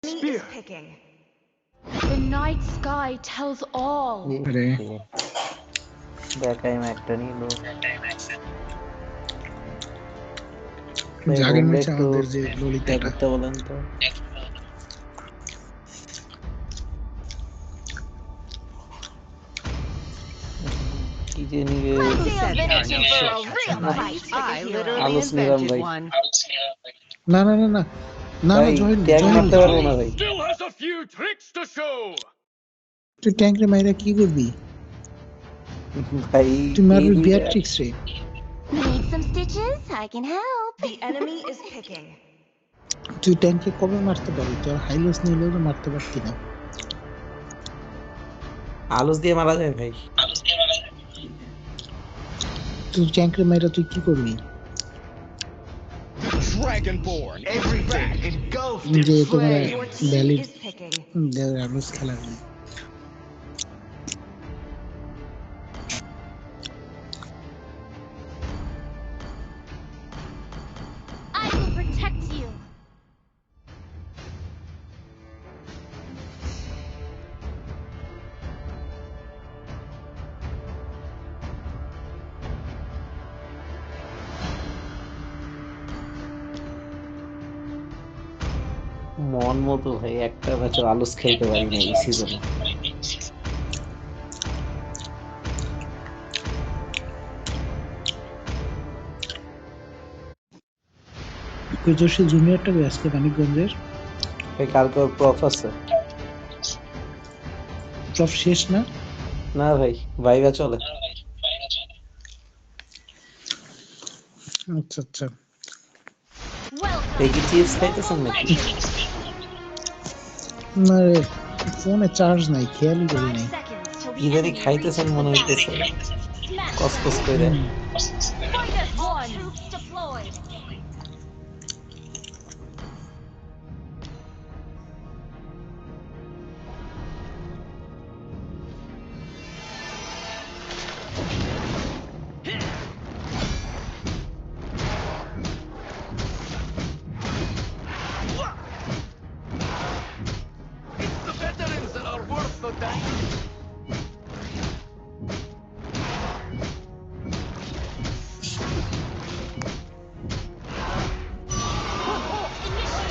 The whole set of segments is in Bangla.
Spear. The night sky tells all. अरे দেখাই একটা নিল জাগের বোমরা ম্যাচে একটু আমাদের যে ইয়া ললিতাটা করতে বলেন তো কি যে নিয়ে আলোচ নিলাম ভাই না না না না না না ভাই জয়েন ট্যাগ জয়েন মারতে পারবো না ভাই Still has a few tricks to show. তুই ট্যাঙ্করে মাইরা কি করবি ভাই তুই এই মারবি দুইটা বিয়াট্রিক্স রে Need some stitches? I can help. The enemy is picking. তুই ট্যাঙ্কে কবে মারতে পারবি তোর হাইলোস নিলেও তো মারতে পারতি না আলোচ দিয়ে মারা যায় ভাই তুই ট্যাঙ্করে মাইরা তুই কি করবি Dragonborn, everything engulfed যে in তোমার flame. Your team valid is picking. হাইলোস খেলার নেই I will protect you. মন মতো ভাই একটা ম্যাচে আলোচ খেলতে পারি না এই সিজনে কৈজস্বী জুনিয়রটা আজকে মানিকগঞ্জের ভাই কালকে ওর প্রফ আছে সব শেষ না না ভাই ভাইবা চলে আচ্ছা আচ্ছা Welcome. এই কি চিপস খাইতেছেন নাকি না রে ফোনে চার্জ নাই খেয়ালই করি 5 নাই seconds till the ইদারি enemy খাইতেছেন reaches মনে the হইতেছে boundary. Smash কসকস them. করে Fight us one. Troops deployed. It's the veterans that are worth the time.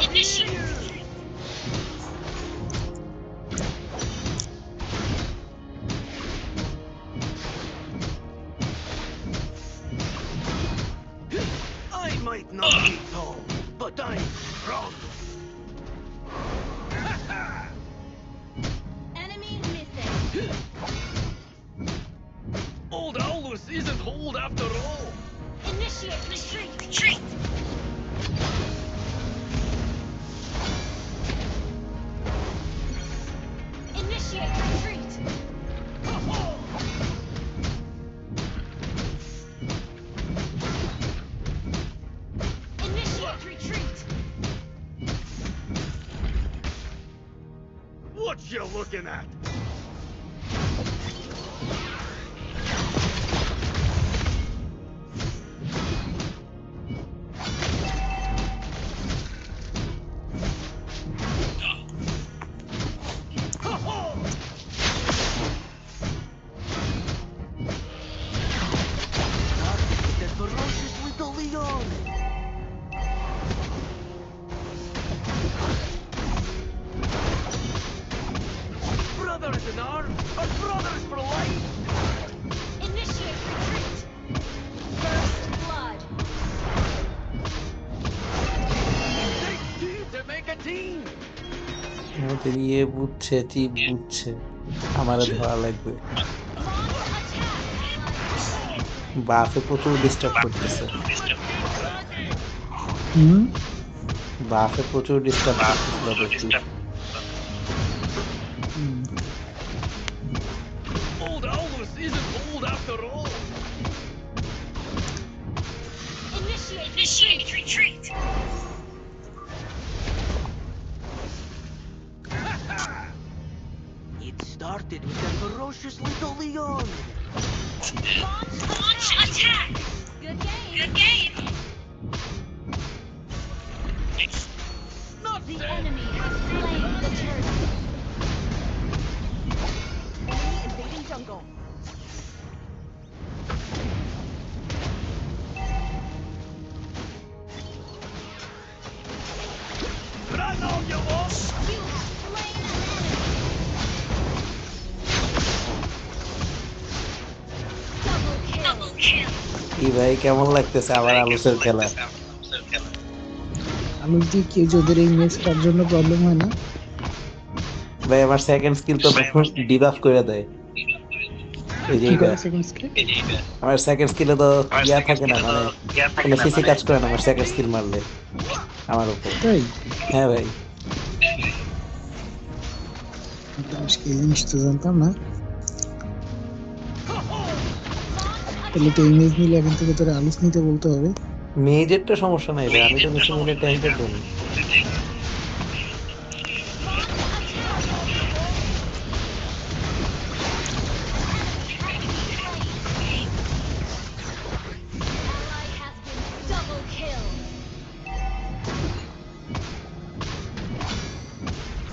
Initiate. I might not be tall, but I'm strong. Enemy missing. Old Aulus isn't old after all. Initiate retreat. Retreat. Initiate retreat. Initiate retreat. What you looking at? The ferocious little Leon. Brothers in arms are brothers for life. Initiate retreat. First blood. It takes two to make a team. আমাদের ইয়ে বুঝছে চিপ বুঝছে আমারে ধরা লাগবে Launch attack. বাফে প্রচুর ডিস্টার্ব করতেছে হুম বাফে প্রচুর ডিস্টার্ব করতেছিল দেখছি হুম। Old Aulus isn't old after all. Initiate retreat. It started with the ferocious little Leon. Launch attack. Good game. Good game. Not The dead. enemy has slain you want? You have slain an enemy. Double kill. কি ভাই কেমন লাগতেছে আবার আলুসের খেলা? আমি কি কি ওদের এই ম্যাচটার জন্য প্রবলেম হয় না? ভাই আমার সেকেন্ড স্কিল তো ডিবাফ করে দেয়। এই যে কি এটা করে সেকেন্ড স্কিল? আমার সেকেন্ড স্কিলে তো ইয়া থাকে না, মানে কোনো সিসি কাজ করে না আমার সেকেন্ড স্কিল মারলে আমার উপর। তাই হ্যাঁ ভাই আমি এই জিনিসটা জানতাম না। তাহলে তো ইমেজ নিলে এখন থেকে তোর আলুস নিতে বলতে হবে। মেজেরটা সমস্যা নাই ভাই, আমি তো বেশি মিলে ট্যাঙ্কের জন্য। Ally has been double kill.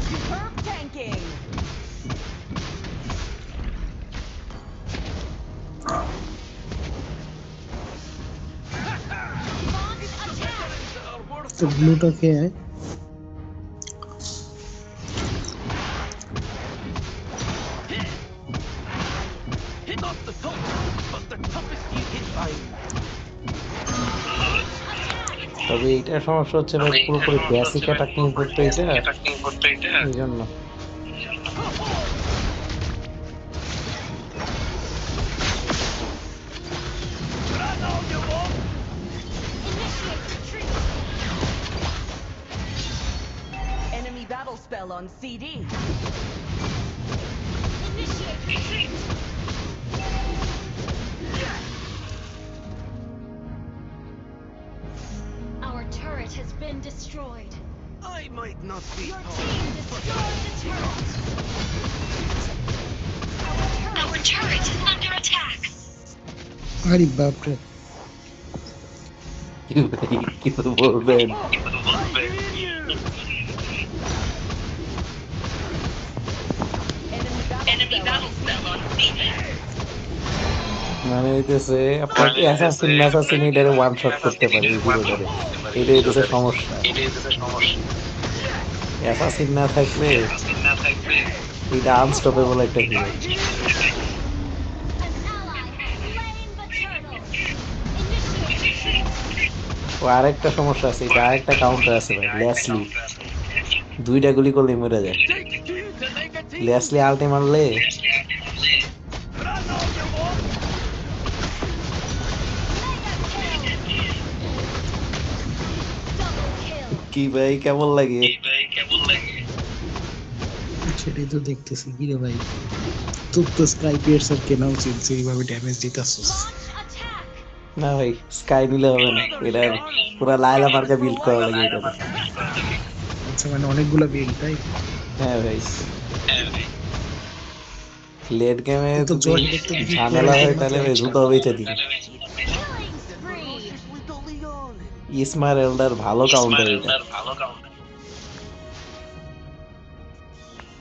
Superb tanking. Launch attack. Are worth তো ব্লুটা খেয়ে আয়। hit not the top, but the toughest you can find. তবে এইটার সমস্যা হচ্ছে ভাই পুরোপুরি বেসিক অ্যাটাকিং করতে এটা এই জন্য। Run all you want. Initiate retreat. Enemy battle spell on CD. Initiate retreat. Our turret has been destroyed. I might not be Your tall, team destroyed the turret. Our turret is under attack. আরে বাপরে, কি ভাই কি তো বলবেন? Enemy battle spell on CD. মানে হইতেছে আপনার অ্যাসাসিন ম্যাসাসিন এটারে ওয়ান শট করতে পারে এই হিরোটারে, এটাই হইতেছে সমস্যা। অ্যাসাসিন না থাকলে এটা আনস্টপেবল একটা hero. An ally has slain the turtle. Initiate retreat. ও আরেকটা সমস্যা আছে, এটা আরেকটা কাউন্টার আছে ভাই, ল্যাসলি। দুইটা গুলি করলে মরে যায়। Take two to negative. ল্যাসলি আল্টে মারলে Run all you want. Double kill. কি ভাই কেমন লাগে? সেটাই তো দেখতেছি। কি রে ভাই, তোর তো স্কাই পিয়ার্সার কেনা উচিত, সেইভাবে ড্যামেজ দিতেছিস। Launch attack. না ভাই স্কাই নিলে হবে না, এটা পুরা লাইলা মার্কা বিল্ড করা লাগে এটা। আচ্ছা, মানে অনেকগুলো বিল, তাই? হ্যাঁ ভাই লেট গেমে তো যদি জয় দেখতে দেখি ঝামেলা হয় পরে তাহলে মাত্র ভাই জুতো বেচে দিন। Killing spree. With the Leon. ইসমার এল্ডার ভালো কাউন্টার এটা।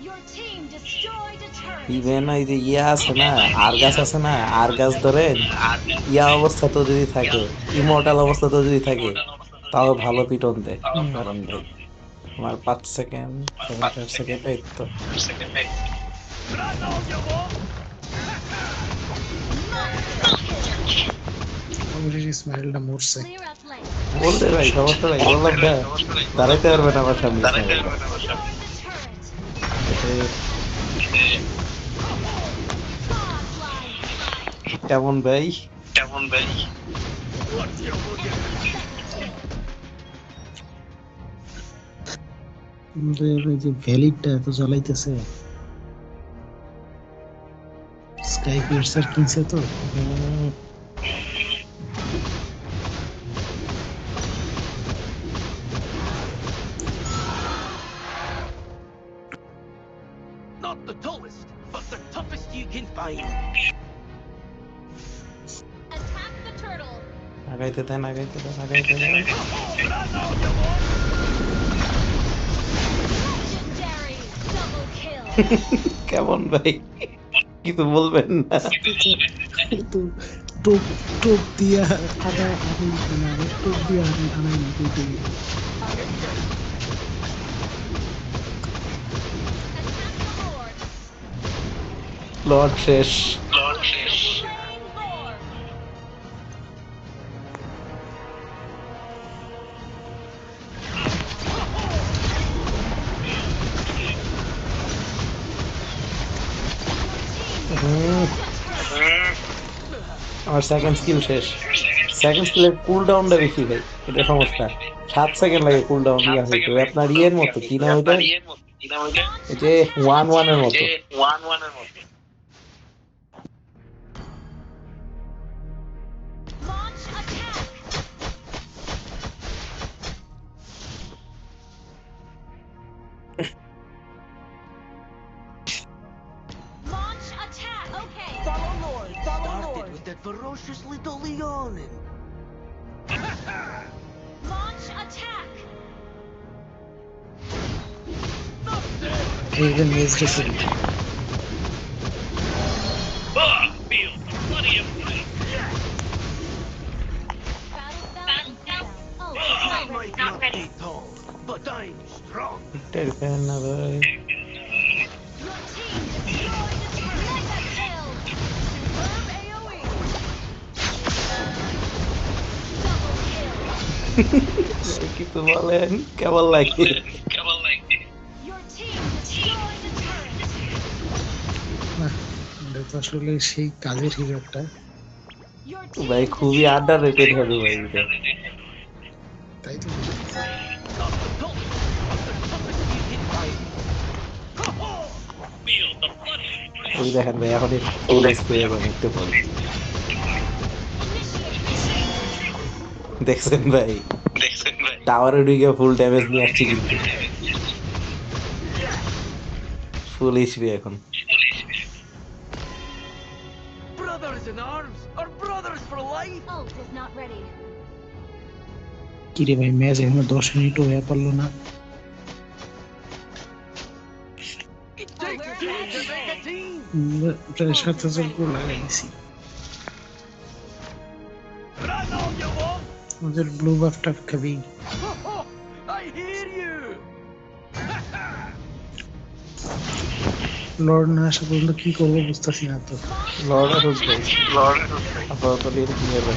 Your team destroyed a turret. Even ওই যে ইয়া আছে না, আরগাস আছে না, আরগাস ধরেন ইয়া অবস্থা তো যদি থাকে, ইমর্টাল অবস্থা তো যদি থাকে, তাও ভালো পিটন দেয়। কারণ ভাই আমার 5 সেকেন্ড 7 সেকেন্ড এই তো Run all you want. অবশেষে ইসমাইলটা মরছে। Clear up lane. বলতে ভাই সমস্যা নাই, বললাম না দাঁড়াইতে পারবে না আমার সামনে। Destroy the turret. Godlike. কেমন ভাই? What you looking কিন্তু ওই যে ভ্যালিডটা এত জ্বলাইতেছে, স্কাই পিয়ার্সার কিনছে তো। Not the tallest, but the toughest you can find. Attack the turtle. আগাইতে দেন আগাইতে দেন আগাইতে দেন। Run all you want. Legendary. Double kill. কেমন ভাই কিছু বলবেন না? তো টোপ টোপ দিয়া আদা আমি টোপ দিয়া আনাই না তুই। লর্ড শেষ। Slain Lord. হুম, আমার সেকেন্ড স্কিল শেষ। সেকেন্ড স্কিলের কুল ডাউনটা বেশি ভাই, এটা সমস্যা। 7 সেকেন্ড লাগে কুল ডাউন ইয়া হইতে। ওই আপনার ইয়ের মতো, কি নাম ওইটা, এই যে 1-1 এর মতো। Launch attack. Launch attack. Okay. Follow Lord. Follow Started Lord. with that ferocious little Leonin. Launch attack. even missed a kill. Battle. Oh, I it's might not not ready. be tall, but I'm strong. এটার ফ্যান না ভাই। Your team destroyed the turret. Mega kill. Superb AoE. Double kill. কিছু বলেন, কেমন লাগে? Your team destroyed the turret. না, এটা তো আসলে সেই কাজের হিরো একটা। Your team ভাই খুবই destroyed under the rated turret. হবে ভাই এটা। তাই তো Not the tallest, but the toughest you hit by. ওই দেখেন ভাই, এখনই ফুল স্প্রে হবে একটু পরে। দেখছেন ভাই, টাওয়ারে ঢুকে ফুল ড্যামেজ নিয়ে আসছি কিন্তু। ফুল এইচপি এখন। Brothers in arms are brothers for life. Ult is not ready. কি রে ভাই, ম্যাচ এখনো 10 মিনিটও হয়ে পারলো না। It takes two to make a team. প্রায় 7,000 গোল লাগাই দিছি। Run all you want. আমাদের ব্লু বাফটা খাবি। I hear you. লর্ড না আসা পর্যন্ত কি করবো বুঝতেছি না তো। লর্ড অফ ভাই, আপাতত লিন কিনে ভাই।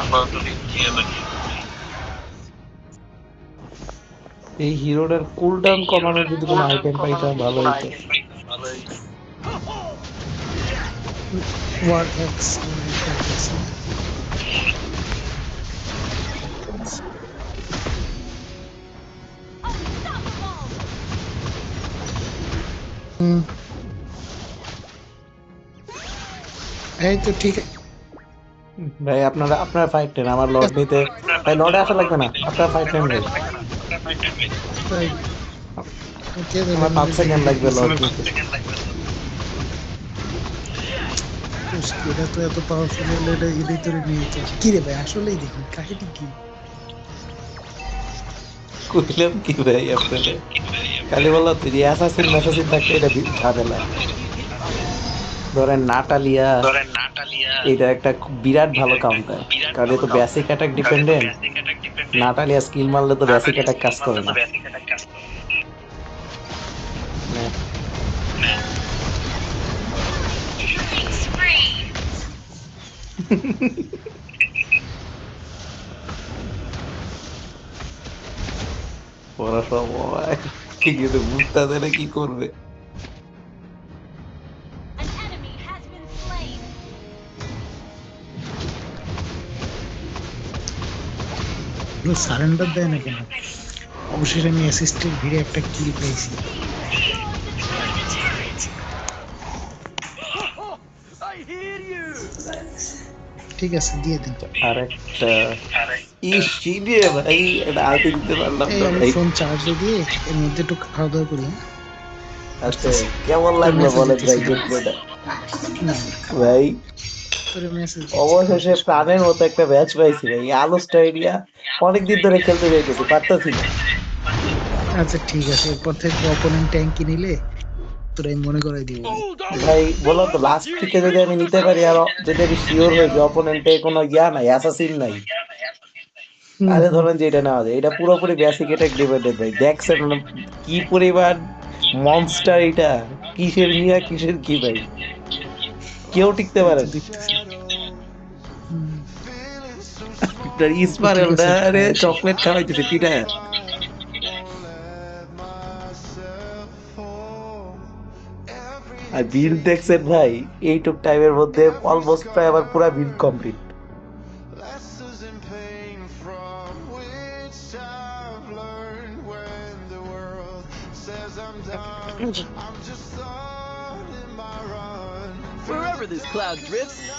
এই হিরোটার কুল ডাউন কমানোর যদি কোনো আইটেম পাইতাম ভালো হইতো। ওয়ার এক্স এই তো ঠিক আছে। ভাই আপনারা ফাইট নেন, আমার লর্ড নিতে ভাই, লর্ডে আসা লাগবে না, আপনারা ফাইট নেন ভাই। তাই ওকে আমার 5 সেকেন্ড লাগবে লর্ড নিতে। এটা তো এত পাওয়ারফুল হলে এটা এটাই তোরে নিয়ে যেতে হবে। কি রে ভাই, আসলেই দেখি কাহিনী কি। কইলাম কি ভাই আপনাদের, খালি বললো তুই অ্যাসাসিন ম্যাসাসিন থাকতে এটা ঝামেলা। ধরেন নাটালিয়া, এটা একটা খুব বিরাট ভালো কাউন্টার, কারণ এ তো basic attack dependent. Natalia skill মারলে তো বেসিক অ্যাটাক কাজ করে না। ওরা সবাই কিন্তু বুঝতে দেবে কি করবে। An enemy has been slain. Surrender দেয় না কেন? অবশেষে আমি অ্যাসিস্টের ভিড়ে একটা কিল পেয়েছি। I hear you. ঠিক আছে, দিয়ে দিন। আর একটা ইসি দিয়ে ভাই এটা আলতে দিতে পারলাম এই না আমি ভাই। ফোন চার্জে দিয়ে এর মধ্যে একটু খাওয়া দাওয়া করি। আচ্ছা কেমন লাগলো বলেন ভাই গেমটা ভাই? তোর মেসেজ অবশেষে প্রাণের মতো একটা ম্যাচ পাইছি ভাই। আলোস্টা এরিয়া অনেকদিন ধরে খেলতে চাইতেছি, পারতাছি না। আচ্ছা ঠিক আছে, এরপর থেকে অপোনেন্ট ট্যাঙ্কি নিলে তোরাই মনে করাই দিব। Hold on. ভাই বললাম তো, লাস্ট থেকে যদি আমি নিতে পারি, আর যদি আমি শিওর হই যে অপোনেন্টে কোনো ইয়া নাই, অ্যাসাসিন নাই, তাহলে ধরেন যে এটা নেওয়া যায়। এটা পুরোপুরি বেসিক অ্যাটাক ডিপেন্ডেন্ট ভাই। দেখছেন না কি পরিমাণ মনস্টার এটা, কিসের মিয়া কিসের কি ভাই। কেউ টিকতে পারে এই তো দেখতেছি। হুম, ইসমারেল ঠিক আছে, রে খাওয়া চকলেট খাওয়াইতেছে পিঠা। আর বিল্ড দেখছেন ভাই, এইটুক টাইমের মধ্যে অলমোস্ট প্রায় আমার পুরা build complete. Lessons in pain from which I've learned when the world says I'm done. I'm just on in my run. Wherever this cloud drifts,